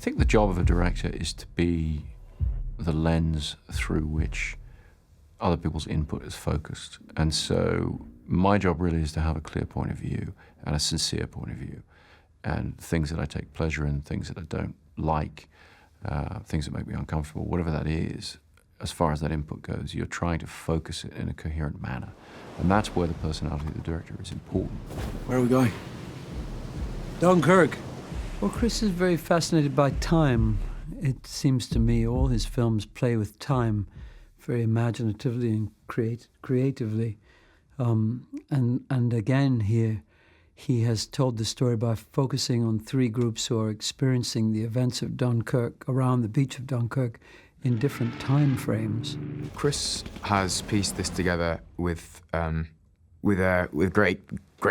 think the job of a director is to be the lens through which other people's input is focused. And so my job really is to have a clear point of view and a sincere point of view, and things that I take pleasure in, things that I don't like, things that make me uncomfortable, whatever that is. As far as that input goes, you're trying to focus it in a coherent manner. And that's where the personality of the director is important. Where are we going? Dunkirk. Well, Chris is very fascinated by time. It seems to me all his films play with time very imaginatively and creatively. And again here, he has told the story by focusing on three groups who are experiencing the events of Dunkirk, around the beach of Dunkirk, in different time frames. Chris has pieced this together with great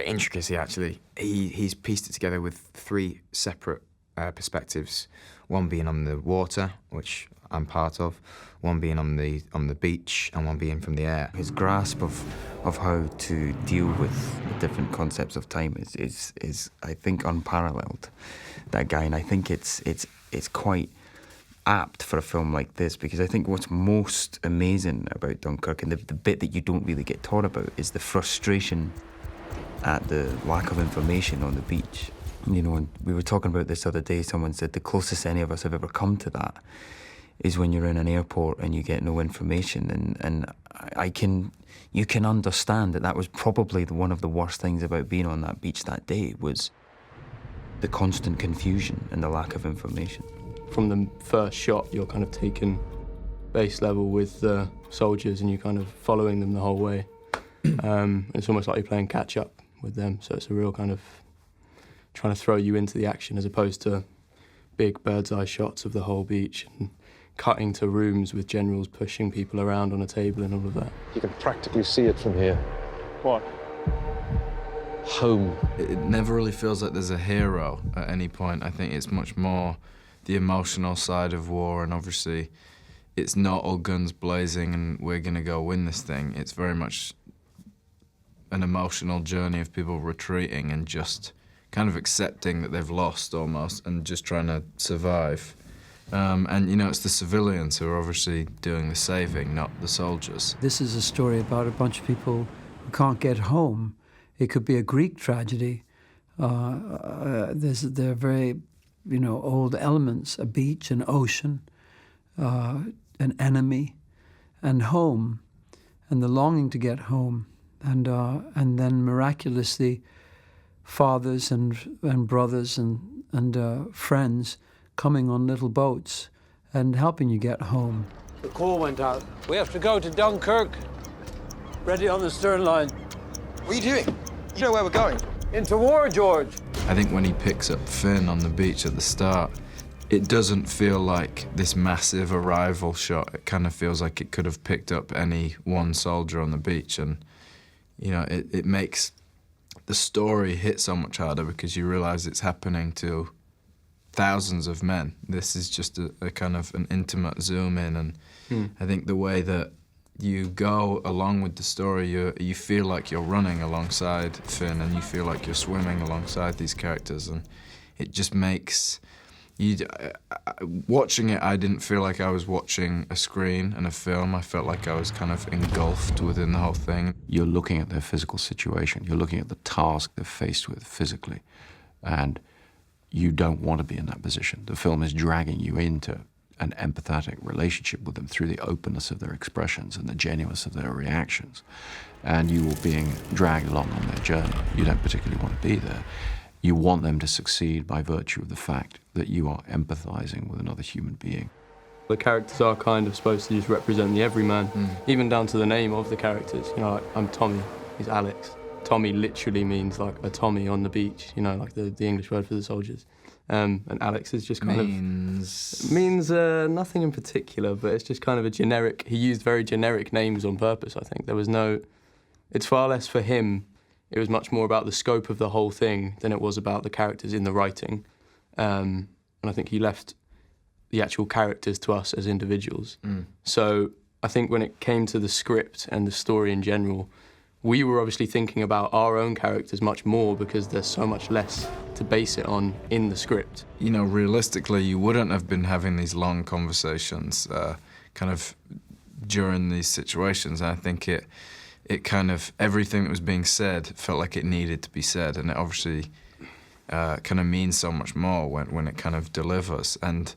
intricacy. Actually, he's pieced it together with three separate perspectives. One being on the water, which I'm part of, one being on the beach, and one being from the air. His grasp of how to deal with the different concepts of time is I think unparalleled. That guy, and I think it's quite apt for a film like this, because I think what's most amazing about Dunkirk, and the bit that you don't really get taught about, is the frustration at the lack of information on the beach. You know, and we were talking about this the other day, someone said the closest any of us have ever come to that is when you're in an airport and you get no information, and you can understand that was probably one of the worst things about being on that beach that day, was the constant confusion and the lack of information. From the first shot, you're kind of taken base level with the soldiers and you're kind of following them the whole way. It's almost like you're playing catch up with them, so it's a real kind of trying to throw you into the action, as opposed to big bird's eye shots of the whole beach and cutting to rooms with generals pushing people around on a table and all of that. You can practically see it from here. What? Home. It never really feels like there's a hero at any point. I think it's much more the emotional side of war, and obviously it's not all guns blazing and we're gonna go win this thing. It's very much an emotional journey of people retreating and just kind of accepting that they've lost almost and just trying to survive. And you know, it's the civilians who are obviously doing the saving, not the soldiers. This is a story about a bunch of people who can't get home. It could be a Greek tragedy. There are very, old elements: a beach, an ocean, an enemy, and home, and the longing to get home, and then miraculously, fathers and brothers and friends coming on little boats and helping you get home. The call went out. We have to go to Dunkirk. Ready on the stern line. What are you doing? You know where we're going. Into war, George. I think when he picks up Fionn on the beach at the start, it doesn't feel like this massive arrival shot. It kind of feels like it could have picked up any one soldier on the beach, and it makes the story hit so much harder because you realise it's happening to thousands of men. This is just a kind of an intimate zoom in, and I think the way that you go along with the story, you feel like you're running alongside Fionn, and you feel like you're swimming alongside these characters, and it just makes you. Watching it, I didn't feel like I was watching a screen and a film. I felt like I was kind of engulfed within the whole thing. You're looking at their physical situation. You're looking at the task they're faced with physically, and you don't want to be in that position. The film is dragging you into an empathetic relationship with them through the openness of their expressions and the genuineness of their reactions. And you are being dragged along on their journey. You don't particularly want to be there. You want them to succeed by virtue of the fact that you are empathizing with another human being. The characters are kind of supposed to just represent the everyman, even down to the name of the characters. Like, I'm Tommy, he's Alex. Tommy literally means like a Tommy on the beach, like the English word for the soldiers. And Alex is just kind of means nothing in particular, but it's just kind of a generic. He used very generic names on purpose. I think there was no. It's far less for him. It was much more about the scope of the whole thing than it was about the characters in the writing. And I think he left the actual characters to us as individuals. So I think when it came to the script and the story in general, We were obviously thinking about our own characters much more because there's so much less to base it on in the script. You know, realistically, you wouldn't have been having these long conversations kind of during these situations. And I think it kind of, everything that was being said felt like it needed to be said, and it obviously kind of means so much more when it kind of delivers. And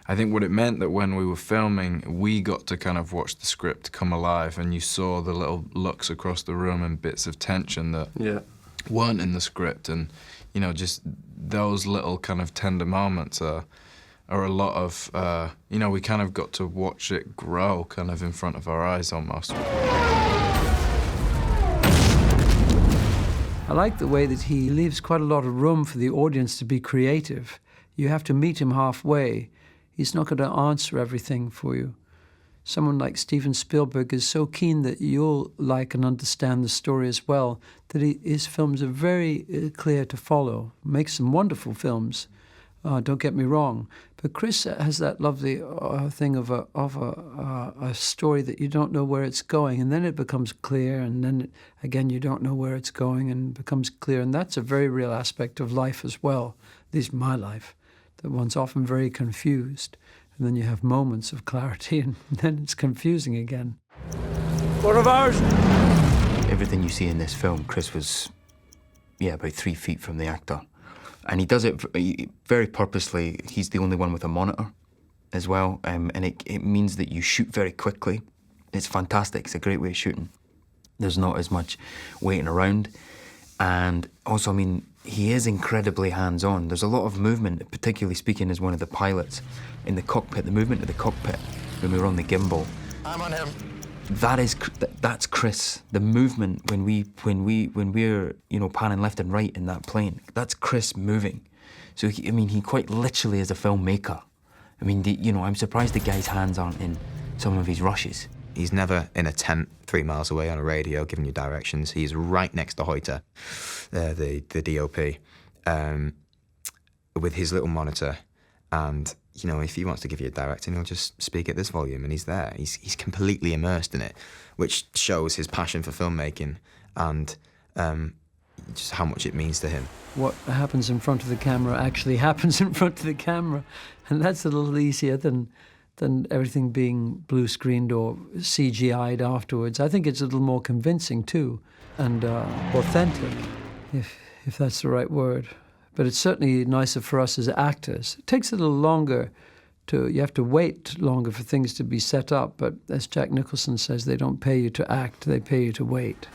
I think what it meant that when we were filming, we got to kind of watch the script come alive, and you saw the little looks across the room and bits of tension that weren't in the script. And, you know, just those little kind of tender moments are a lot of, you know, we kind of got to watch it grow kind of in front of our eyes almost. I like the way that he leaves quite a lot of room for the audience to be creative. You have to meet him halfway. He's not going to answer everything for you. Someone like Steven Spielberg is so keen that you'll like and understand the story as well, that his films are very clear to follow. Makes some wonderful films, don't get me wrong. But Chris has that lovely thing of a story that you don't know where it's going, and then it becomes clear, and then again you don't know where it's going and becomes clear. And that's a very real aspect of life as well, at least my life. That one's often very confused, and then you have moments of clarity, and then it's confusing again. One of ours? Everything you see in this film, Chris was, about 3 feet from the actor. And he does it very purposely. He's the only one with a monitor as well, and it means that you shoot very quickly. It's fantastic. It's a great way of shooting. There's not as much waiting around. And also, I mean, he is incredibly hands-on. There's a lot of movement, particularly speaking as one of the pilots in the cockpit, the movement of the cockpit when we were on the gimbal. I'm on him. That's Chris. The movement when we're panning left and right in that plane. That's Chris moving. So he quite literally is a filmmaker. I mean, I'm surprised the guy's hands aren't in some of his rushes. He's never in a tent 3 miles away on a radio giving you directions. He's right next to Hoyter, the DOP, with his little monitor. And, if he wants to give you a direction, he'll just speak at this volume, and he's there. He's completely immersed in it, which shows his passion for filmmaking and just how much it means to him. What happens in front of the camera actually happens in front of the camera, and that's a little easier than everything being blue screened or CGI'd afterwards. I think it's a little more convincing too, and authentic, if that's the right word. But it's certainly nicer for us as actors. It takes a little longer you have to wait longer for things to be set up, but as Jack Nicholson says, they don't pay you to act, they pay you to wait.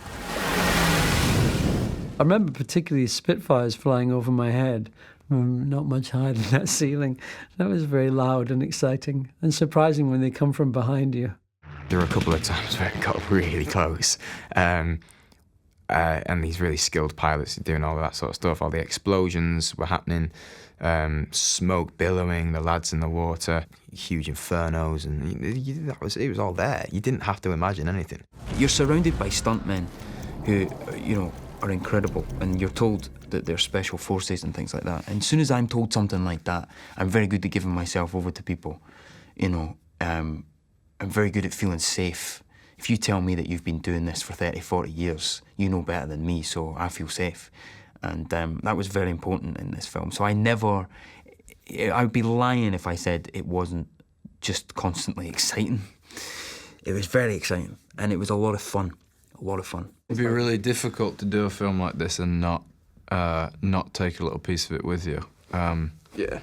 I remember particularly Spitfires flying over my head, not much higher than that ceiling. That was very loud and exciting and surprising when they come from behind you. There were a couple of times where it got really close. And these really skilled pilots doing all of that sort of stuff. All the explosions were happening, smoke billowing, the lads in the water, huge infernos, and it was all there. You didn't have to imagine anything. You're surrounded by stuntmen who, are incredible, and you're told that they're special forces and things like that. And as soon as I'm told something like that, I'm very good at giving myself over to people. I'm very good at feeling safe. If you tell me that you've been doing this for 30, 40 years, you know better than me, so I feel safe. And that was very important in this film. So I would be lying if I said it wasn't just constantly exciting. It was very exciting, and it was a lot of fun. It'd be really difficult to do a film like this and not take a little piece of it with you.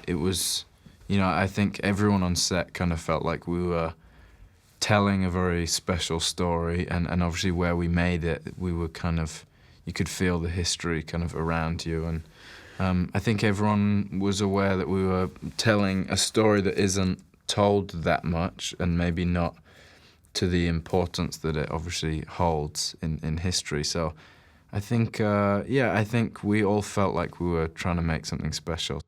It was, I think everyone on set kind of felt like we were telling a very special story, and obviously where we made it, we were you could feel the history kind of around you, and I think everyone was aware that we were telling a story that isn't told that much, and maybe not to the importance that it obviously holds in history. So I think, I think we all felt like we were trying to make something special.